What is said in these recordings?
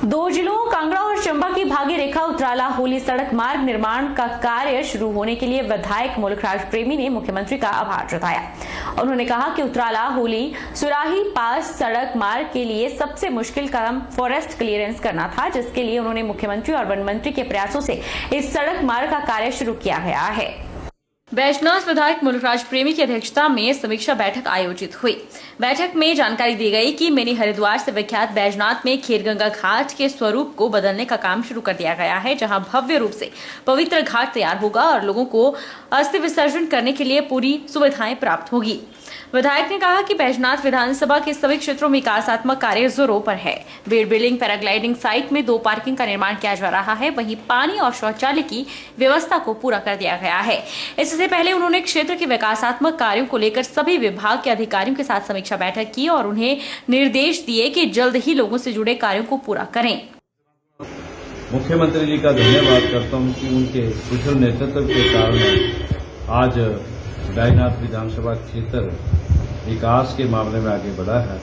दो जिलों कांगड़ा और चंबा की भाग्य रेखा उतराला होली सड़क मार्ग निर्माण का कार्य शुरू होने के लिए विधायक मुल्कराज प्रेमी ने मुख्यमंत्री का आभार जताया। उन्होंने कहा कि उतराला होली सुराही पास सड़क मार्ग के लिए सबसे मुश्किल काम फॉरेस्ट क्लियरेंस करना था, जिसके लिए उन्होंने मुख्यमंत्री और वन मंत्री के प्रयासों से इस सड़क मार्ग का कार्य शुरू किया गया है। बैजनाथ विधायक मुल्कराज प्रेमी की अध्यक्षता में समीक्षा बैठक आयोजित हुई। बैठक में जानकारी दी गई कि मिनी हरिद्वार से विख्यात बैजनाथ में खीरगंगा घाट के स्वरूप को बदलने का काम शुरू कर दिया गया है, जहां भव्य रूप से पवित्र घाट तैयार होगा और लोगों को अस्थि विसर्जन करने के लिए पूरी सुविधाएं प्राप्त होगी। विधायक ने कहा कि बैजनाथ विधानसभा के सभी क्षेत्रों में विकासात्मक कार्य जोरों पर है। बेड बिल्डिंग, पैराग्लाइडिंग साइट में 2 पार्किंग का निर्माण किया जा रहा है, वहीं पानी और शौचालय की व्यवस्था को पूरा कर दिया गया है। इससे पहले उन्होंने क्षेत्र के विकासात्मक कार्यों को लेकर सभी विभाग के अधिकारियों के साथ समीक्षा बैठक की और उन्हें निर्देश दिए कि जल्द ही लोगों से जुड़े कार्यों को पूरा करें। मुख्यमंत्री जी का धन्यवाद करता हूं कि उनके कुशल नेतृत्व के कारण आज बैजनाथ विधानसभा क्षेत्र विकास के मामले में आगे बढ़ा है,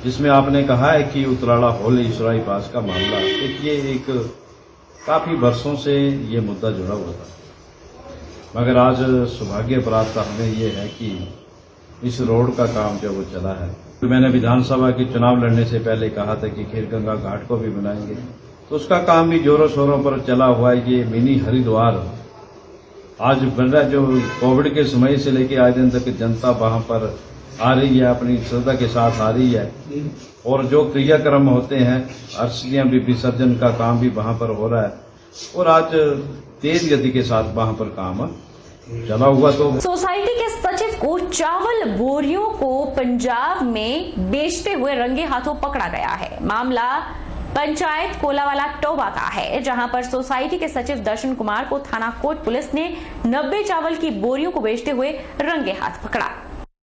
जिसमें आपने कहा है कि उतराला होली सुराही पास का मामला ये एक काफी वर्षों से ये मुद्दा जुड़ा हुआ था, मगर आज सौभाग्य प्राप्त हमें ये है कि इस रोड का काम जो वो चला है। मैंने विधानसभा के चुनाव लड़ने से पहले कहा था कि खीरगंगा घाट को भी बनाएंगे, तो उसका काम भी जोरों शोरों पर चला हुआ है। ये मिनी हरिद्वार आज बन रहा, जो कोविड के समय से लेके आज दिन तक जनता वहां पर आ रही है, अपनी श्रद्धा के साथ आ रही है, और जो क्रियाक्रम होते हैं अस्थियां भी विसर्जन का काम भी वहां पर हो रहा है, और आज तेज गति के साथ वहां पर काम चला हुआ। तो सोसाइटी के सचिव को चावल बोरियों को पंजाब में बेचते हुए रंगे हाथों पकड़ा गया है। मामला पंचायत कोलावाला टोबा का है, जहां पर सोसाइटी के सचिव दर्शन कुमार को थाना कोट पुलिस ने 90 चावल की बोरियों को बेचते हुए रंगे हाथ पकड़ा।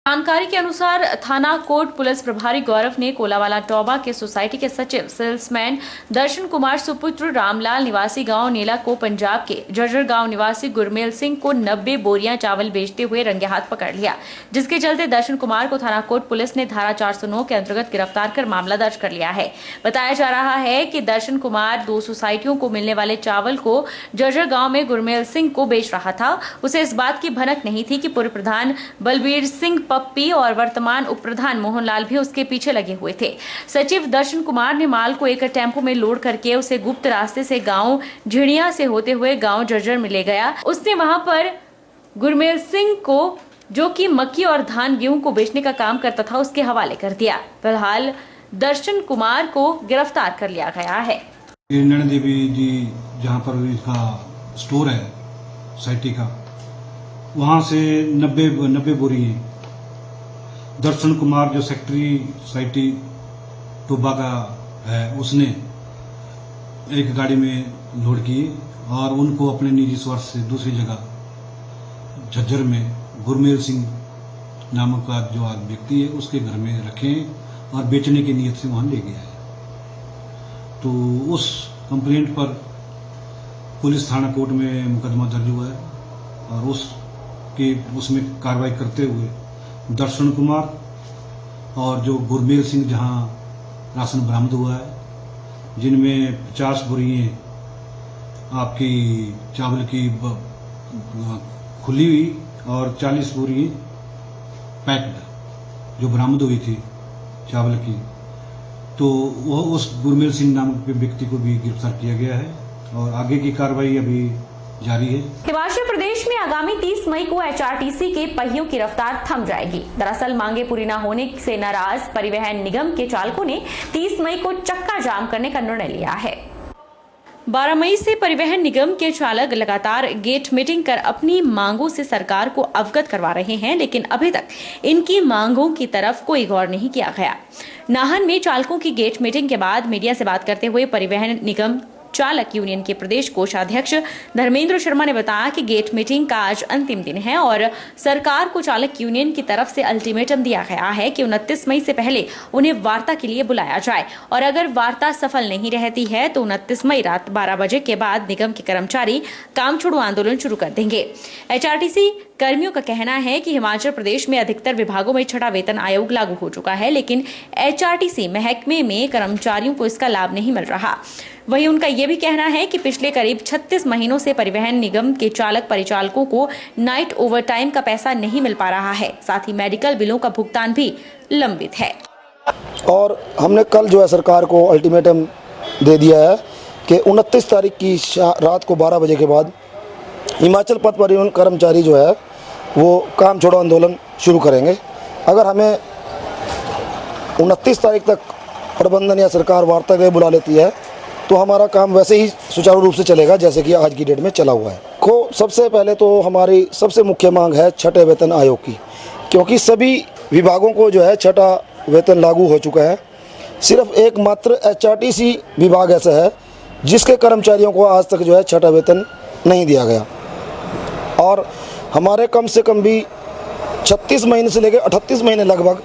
जानकारी के अनुसार थाना कोट पुलिस प्रभारी गौरव ने कोलावाला टोबा के सोसाइटी के सचिव सेल्समैन दर्शन कुमार सुपुत्र रामलाल निवासी गांव नीला को पंजाब के जर्जर गांव निवासी गुरमेल सिंह को 90 बोरियां चावल बेचते हुए रंगे हाथ पकड़ लिया, जिसके चलते दर्शन कुमार को थाना कोट पुलिस ने धारा 409 के अंतर्गत गिरफ्तार कर मामला दर्ज कर लिया है। बताया जा रहा है कि दर्शन कुमार 2 सोसाइटियों को मिलने वाले चावल को जर्जर गाँव में गुरमेल सिंह को बेच रहा था। उसे इस बात की भनक नहीं थी कि पूर्व प्रधान बलबीर सिंह पप्पी और वर्तमान उप प्रधान मोहनलाल भी उसके पीछे लगे हुए थे। सचिव दर्शन कुमार ने माल को एक टेम्पो में लोड करके उसे गुप्त रास्ते से गांव झिड़िया से होते हुए गांव जर्जर में ले गया। उसने वहां पर गुरमेल सिंह को, जो कि मक्की और धान गेहूं को बेचने का काम करता था, उसके हवाले कर दिया। फिलहाल दर्शन कुमार को गिरफ्तार कर लिया गया है। नैना देवी जी जहाँ पर इसका स्टोर है सोसाइटी का, वहाँ से 90 बोरी दर्शन कुमार जो सेक्रेटरी सोसाइटी टोबा का है, उसने एक गाड़ी में लोड किए और उनको अपने निजी स्वार्थ से दूसरी जगह झज्जर में गुरमेल सिंह नामक का जो व्यक्ति है उसके घर में रखे और बेचने की नीयत से वहां ले गया है। तो उस कंप्लेंट पर पुलिस थाना कोर्ट में मुकदमा दर्ज हुआ है और उसमें कार्रवाई करते हुए दर्शन कुमार और जो गुरमेल सिंह जहां राशन बरामद हुआ है, जिनमें 50 बोरियां आपकी चावल की खुली हुई और 40 बोरियां पैक्ड जो बरामद हुई थी चावल की, तो वह उस गुरमेल सिंह नामक व्यक्ति को भी गिरफ्तार किया गया है और आगे की कार्रवाई अभी जारी है। हिमाचल प्रदेश में आगामी 30 मई को एचआरटीसी के पहियों की रफ्तार थम जाएगी। दरअसल मांगे पूरी न होने से नाराज परिवहन निगम के चालकों ने 30 मई को चक्का जाम करने का निर्णय लिया है। 12 मई से परिवहन निगम के चालक लगातार गेट मीटिंग कर अपनी मांगों से सरकार को अवगत करवा रहे हैं, लेकिन अभी तक इनकी मांगों की तरफ कोई गौर नहीं किया गया। नाहन में चालकों की गेट मीटिंग के बाद मीडिया से बात करते हुए परिवहन निगम चालक यूनियन के प्रदेश कोषाध्यक्ष धर्मेंद्र शर्मा ने बताया कि गेट मीटिंग का आज अंतिम दिन है और सरकार को चालक यूनियन की तरफ से अल्टीमेटम दिया गया है कि 29 मई से पहले उन्हें वार्ता के लिए बुलाया जाए और अगर वार्ता सफल नहीं रहती है तो 29 मई रात 12 बजे के बाद निगम के कर्मचारी काम छोड़ो आंदोलन शुरू कर देंगे। एचआरटीसी कर्मियों का कहना है कि हिमाचल प्रदेश में अधिकतर विभागों में छठा वेतन आयोग लागू हो चुका है, लेकिन एचआरटीसी महकमे में कर्मचारियों को इसका लाभ नहीं मिल रहा। वहीं उनका यह भी कहना है कि पिछले करीब 36 महीनों से परिवहन निगम के चालक परिचालकों को नाइट ओवरटाइम का पैसा नहीं मिल पा रहा है, साथ ही मेडिकल बिलों का भुगतान भी लंबित है। और हमने कल जो है सरकार को अल्टीमेटम दे दिया है कि 29 तारीख की रात को 12 बजे के बाद हिमाचल पथ परिवहन कर्मचारी जो है वो काम छोड़ो आंदोलन शुरू करेंगे। अगर हमें 29 तारीख तक प्रबंधन या सरकार वार्ता के लिए बुला लेती है तो हमारा काम वैसे ही सुचारू रूप से चलेगा जैसे कि आज की डेट में चला हुआ है। सबसे पहले तो हमारी सबसे मुख्य मांग है छठे वेतन आयोग की, क्योंकि सभी विभागों को जो है छठा वेतन लागू हो चुका है। सिर्फ एकमात्र एचआरटीसी विभाग ऐसा है जिसके कर्मचारियों को आज तक जो है छठा वेतन नहीं दिया गया और हमारे कम से कम भी 36 महीने से लेकर 38 महीने लगभग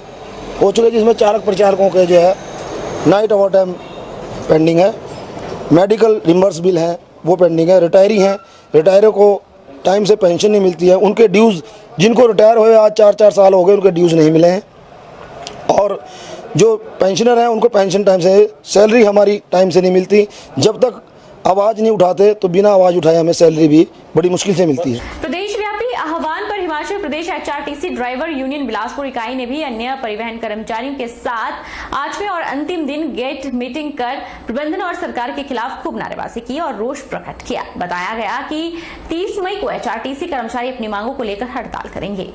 हो चुके, जिसमें चालक परिचालकों के जो है नाइट ओवर टाइम पेंडिंग है, मेडिकल रिम्बर्स बिल हैं वो पेंडिंग है, रिटायरी हैं, रिटायरों को टाइम से पेंशन नहीं मिलती है, उनके ड्यूज़ जिनको रिटायर हुए आज 4-4 साल हो गए उनके ड्यूज़ नहीं मिले हैं और जो पेंशनर हैं उनको पेंशन टाइम से, सैलरी हमारी टाइम से नहीं मिलती। जब तक आवाज़ नहीं उठाते तो बिना आवाज़ उठाए हमें सैलरी भी बड़ी मुश्किल से मिलती है। प्रदेशव्यापी आह्वान पर Himachal Pradesh HRTC driver union Bilaspur इकाई ने भी अन्य परिवहन कर्मचारियों के साथ 8वें और अंतिम दिन गेट मीटिंग कर प्रबंधन और सरकार के खिलाफ खूब नारेबाजी की और रोष प्रकट किया। बताया गया कि 30 मई को एचआरटीसी कर्मचारी अपनी मांगों को लेकर हड़ताल करेंगे।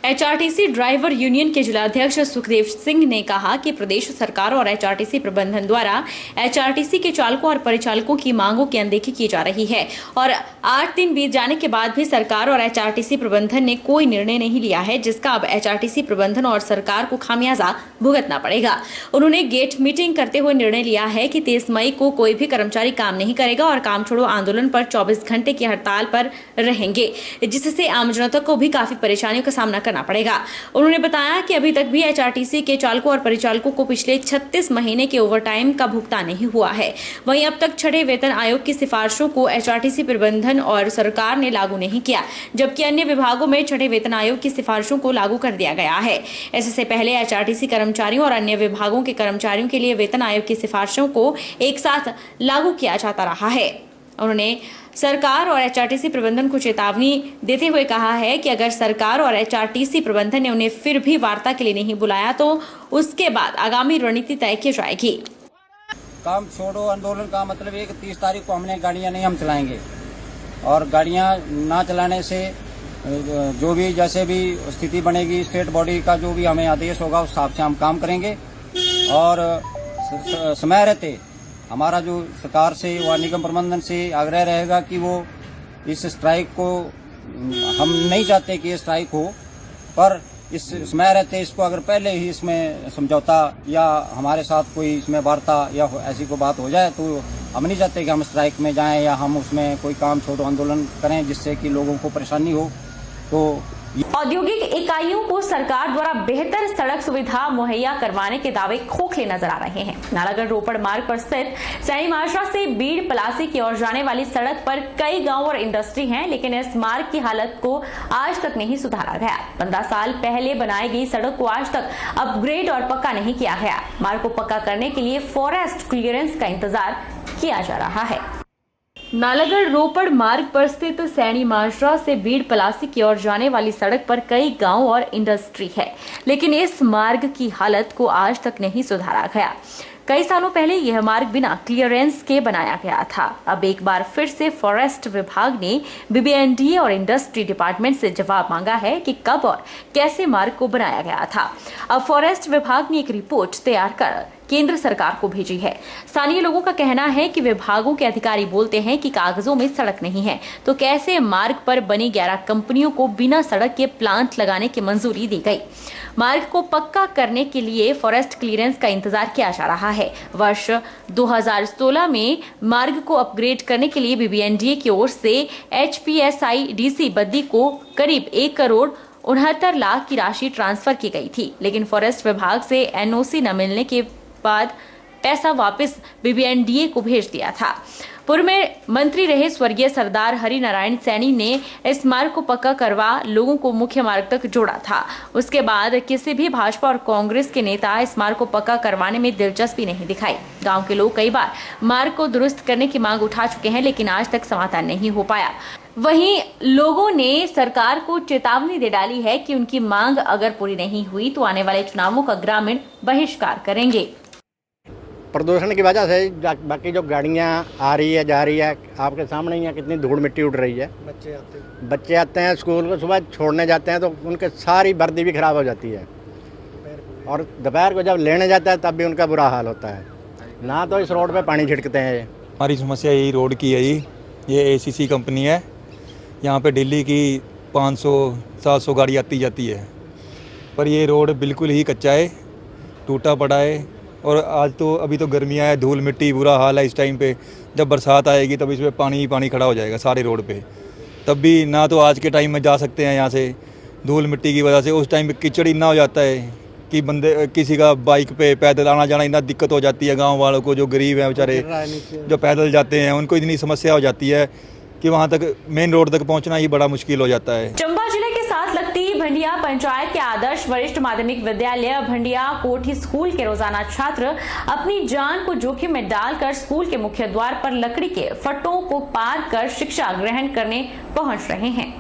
एचआरटीसी ड्राइवर यूनियन के जिलाध्यक्ष सुखदेव सिंह ने कहा कि प्रदेश सरकार और एचआरटीसी प्रबंधन द्वारा एचआरटीसी के चालकों और परिचालकों की मांगों की अनदेखी की जा रही है और 8 दिन बीत जाने के बाद भी सरकार और एचआरटीसी प्रबंधन ने कोई निर्णय नहीं लिया है, जिसका अब एचआरटीसी प्रबंधन और सरकार को खामियाजा भुगतना पड़ेगा। उन्होंने गेट मीटिंग करते हुए निर्णय लिया है कि 23 मई को कोई भी कर्मचारी काम नहीं करेगा और काम छोड़ो आंदोलन पर 24 घंटे की हड़ताल पर रहेंगे, जिससे आम जनता को भी काफी परेशानियों का सामना करना पड़ेगा। उन्होंने बताया कि अभी तक भी एचआरटीसी के चालकों और परिचालकों को पिछले 36 महीने के ओवरटाइम का भुगतान नहीं हुआ है। वहीं अब तक छठे वेतन आयोग की सिफारिशों को एचआरटीसी प्रबंधन और सरकार ने लागू नहीं किया, जबकि अन्य विभागों में छठे वेतन आयोग की सिफारिशों को लागू कर दिया गया है। इससे पहले एचआरटीसी कर्मचारियों और अन्य विभागों के कर्मचारियों के लिए वेतन आयोग की सिफारिशों को एक साथ लागू किया जाता रहा है। उन्होंने सरकार और एचआरटीसी प्रबंधन को चेतावनी देते हुए कहा है कि अगर सरकार और एचआरटीसी प्रबंधन ने उन्हें फिर भी वार्ता के लिए नहीं बुलाया तो उसके बाद आगामी रणनीति तय की जाएगी। काम छोड़ो आंदोलन का मतलब है कि 30 तारीख को हमने गाड़ियां नहीं हम चलाएंगे और गाड़ियां ना चलाने से जो भी जैसे भी स्थिति बनेगी स्टेट बॉडी का जो भी हमें आदेश होगा उस हिसाब से हम काम करेंगे और समय रहते हमारा जो सरकार से व निगम प्रबंधन से आग्रह रहेगा कि वो इस स्ट्राइक को, हम नहीं चाहते कि ये स्ट्राइक हो, पर इस समय रहते इसको अगर पहले ही इसमें समझौता या हमारे साथ कोई इसमें वार्ता या ऐसी कोई बात हो जाए तो हम नहीं चाहते कि हम स्ट्राइक में जाएं या हम उसमें कोई काम छोड़ो आंदोलन करें जिससे कि लोगों को परेशानी हो। तो औद्योगिक इकाइयों को सरकार द्वारा बेहतर सड़क सुविधा मुहैया करवाने के दावे खोखले नजर आ रहे हैं। नालागढ़ रोपड़ मार्ग पर स्थित सैनी माजरा से बीड़ पलासी की ओर जाने वाली सड़क पर कई गांव और इंडस्ट्री हैं, लेकिन इस मार्ग की हालत को आज तक नहीं सुधारा गया। 15 साल पहले बनाई गई सड़क को आज तक अपग्रेड और पक्का नहीं किया गया। मार्ग को पक्का करने के लिए फॉरेस्ट क्लियरेंस का इंतजार किया जा रहा है। नालागढ़ रोपड़ मार्ग पर स्थित सैनी माजरा से बीड़ पलासी की ओर जाने वाली सड़क पर कई गांव और इंडस्ट्री है, लेकिन इस मार्ग की हालत को आज तक नहीं सुधारा गया। कई सालों पहले यह मार्ग बिना क्लियरेंस के बनाया गया था। अब एक बार फिर से फॉरेस्ट विभाग ने बीबीएनडीए और इंडस्ट्री डिपार्टमेंट से जवाब मांगा है कि कब और कैसे मार्ग को बनाया गया था। अब फॉरेस्ट विभाग ने एक रिपोर्ट तैयार कर केंद्र सरकार को भेजी है। स्थानीय लोगों का कहना है कि विभागों के अधिकारी बोलते हैं कि कागजों में सड़क नहीं है, तो कैसे मार्ग पर बनी 11 कंपनियों को बिना सड़क के प्लांट लगाने की मंजूरी दी गई। मार्ग को पक्का करने के लिए फॉरेस्ट क्लियरेंस का इंतजार किया जा रहा है। वर्ष 2016 में मार्ग को अपग्रेड करने के लिए BBNDA की ओर से HPSIDC बद्दी को करीब 1,69,00,000 की राशि ट्रांसफर की गई थी, लेकिन फॉरेस्ट विभाग से NOC न मिलने के बाद पैसा वापस BBNDA को भेज दिया था। पूर्व में मंत्री रहे स्वर्गीय सरदार हरि नारायण सैनी ने इस मार्ग को पक्का करवा लोगों को मुख्य मार्ग तक जोड़ा था। उसके बाद किसी भी भाजपा और कांग्रेस के नेता इस मार्ग को पक्का करवाने में दिलचस्पी नहीं दिखाई। गांव के लोग कई बार मार्ग को दुरुस्त करने की मांग उठा चुके हैं, लेकिन आज तक समाधान नहीं हो पाया। वहीं लोगों ने सरकार को चेतावनी दे डाली है कि उनकी मांग अगर पूरी नहीं हुई तो आने वाले चुनावों का ग्रामीण बहिष्कार करेंगे। प्रदूषण की वजह से बाकी जो गाड़ियाँ आ रही है जा रही है, आपके सामने ही है कितनी धूल मिट्टी उड़ रही है। बच्चे आते हैं स्कूल को, सुबह छोड़ने जाते हैं तो उनके सारी वर्दी भी खराब हो जाती है, और दोपहर को जब लेने जाता है तब भी उनका बुरा हाल होता है। ना तो इस रोड पे पानी छिड़कते हैं। हमारी समस्या यही रोड की है। ये ACC कंपनी है, यहाँ पे दिल्ली की 500-700 गाड़ी आती जाती है, पर ये रोड बिल्कुल ही कच्चा है, टूटा पड़ा है। और आज तो अभी तो गर्मियाँ है, धूल मिट्टी बुरा हाल है। इस टाइम पे जब बरसात आएगी तब इसमें पानी ही पानी खड़ा हो जाएगा सारे रोड पे। तब भी ना तो आज के टाइम में जा सकते हैं यहाँ से धूल मिट्टी की वजह से। उस टाइम पे कीचड़ इतना हो जाता है कि बंदे किसी का बाइक पे पैदल आना जाना इतना दिक्कत हो जाती है। गाँव वालों को जो गरीब हैं बेचारे जो पैदल जाते हैं उनको इतनी समस्या हो जाती है कि वहाँ तक मेन रोड तक पहुँचना ही बड़ा मुश्किल हो जाता है। चंबा जिले के साथ लगती भंडिया पंचायत के आदर्श वरिष्ठ माध्यमिक विद्यालय भंडिया कोठी स्कूल के रोजाना छात्र अपनी जान को जोखिम में डालकर स्कूल के मुख्य द्वार पर लकड़ी के फट्टों को पार कर शिक्षा ग्रहण करने पहुंच रहे हैं।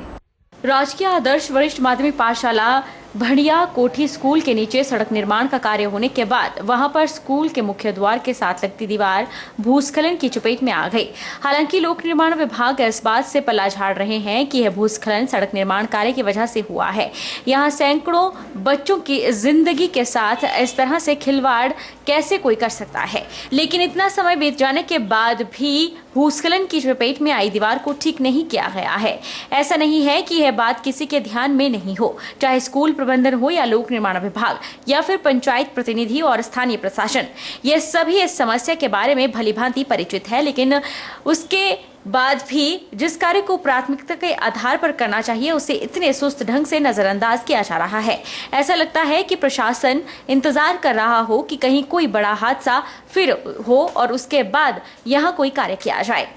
राजकीय आदर्श वरिष्ठ माध्यमिक पाठशाला भंडिया कोठी स्कूल के नीचे सड़क निर्माण का कार्य होने के बाद वहां पर स्कूल के मुख्य द्वार के साथ लगती दीवार भूस्खलन की चपेट में आ गई। हालांकि लोक निर्माण विभाग इस बात से पल्ला झाड़ रहे हैं कि यह भूस्खलन सड़क निर्माण कार्य की वजह से हुआ है। यहां सैकड़ों बच्चों की जिंदगी के साथ इस तरह से खिलवाड़ कैसे कोई कर सकता है। लेकिन इतना समय बीत जाने के बाद भी भूस्खलन की चपेट में आई दीवार को ठीक नहीं किया गया है। ऐसा नहीं है कि यह बात किसी के ध्यान में नहीं हो, चाहे स्कूल प्रबंधन हो या लोक निर्माण विभाग या फिर पंचायत प्रतिनिधि और स्थानीय प्रशासन, ये सभी इस समस्या के बारे में भलीभांति परिचित है। लेकिन उसके बाद भी जिस कार्य को प्राथमिकता के आधार पर करना चाहिए उसे इतने सुस्त ढंग से नजरअंदाज किया जा रहा है। ऐसा लगता है कि प्रशासन इंतजार कर रहा हो कि कहीं कोई बड़ा हादसा फिर हो और उसके बाद यहाँ कोई कार्य किया जाए।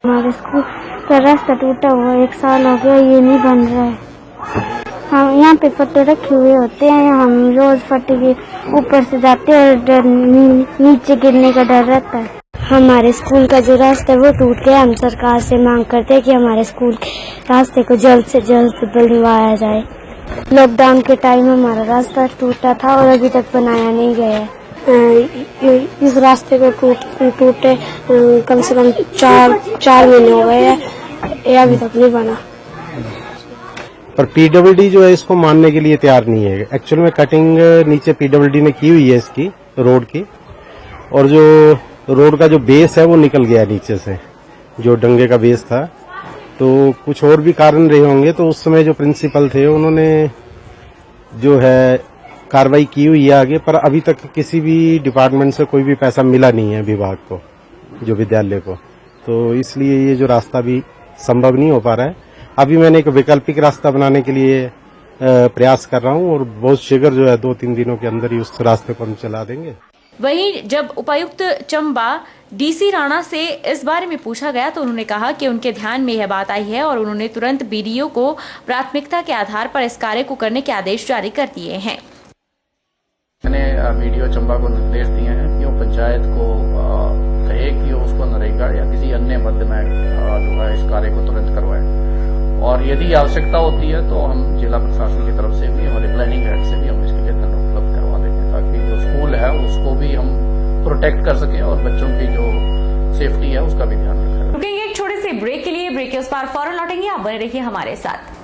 हमारे स्कूल का रास्ता टूटा हुआ 1 साल हो गया, ये नहीं बन रहा है। हम यहाँ पे फट्टे रखे हुए होते हैं, हम रोज फट्टे के ऊपर से जाते हैं और नीचे गिरने का डर रहता है। हमारे स्कूल का जो रास्ता है वो टूट गया। हम सरकार से मांग करते हैं कि हमारे स्कूल के रास्ते को जल्द से जल्द बनवाया जाए। लॉकडाउन के टाइम हमारा रास्ता टूटा था और अभी तक बनाया नहीं गया है। इस रास्ते को टूटे कम से कम 4 महीने हो गए हैं, ये अभी तक नहीं बना। पर PWD जो है इसको मानने के लिए तैयार नहीं है। एक्चुअल में कटिंग नीचे PWD ने की हुई है इसकी रोड की, और जो रोड का जो बेस है वो निकल गया नीचे से, जो डंगे का बेस था। तो कुछ और भी कारण रहे होंगे, तो उस समय जो प्रिंसिपल थे उन्होंने जो है कार्रवाई की हुई है आगे, पर अभी तक किसी भी डिपार्टमेंट से कोई भी पैसा मिला नहीं है विभाग को, जो विद्यालय को। तो इसलिए ये जो रास्ता भी संभव नहीं हो पा रहा है। अभी मैंने एक वैकल्पिक रास्ता बनाने के लिए प्रयास कर रहा हूँ, और बहुत शीघ्र जो है 2-3 दिनों के अंदर ही उस रास्ते को हम चला देंगे। वहीं जब उपायुक्त चंबा DC राणा से इस बारे में पूछा गया तो उन्होंने कहा कि उनके ध्यान में यह बात आई है और उन्होंने तुरंत BDO को प्राथमिकता के आधार पर इस कार्य को करने के आदेश जारी कर दिए हैं। मैंने BDO चंबा को निर्देश दिए हैं कि वो पंचायत को कहे कि उसको नरेगा या किसी अन्य मद में जो है इस कार्य को तुरंत करवाए, और यदि आवश्यकता होती है तो हम जिला प्रशासन की तरफ से भी, हमारे प्लानिंग हेड से भी हम इसके लिए धन उपलब्ध करवा देंगे, ताकि जो स्कूल है उसको भी हम प्रोटेक्ट कर सकें और बच्चों की जो सेफ्टी है उसका भी ध्यान रखें। रुकेंगे एक छोटे से ब्रेक के लिए, ब्रेक के उस पार फौरन लौटेंगे, आप बने रहिए हमारे साथ।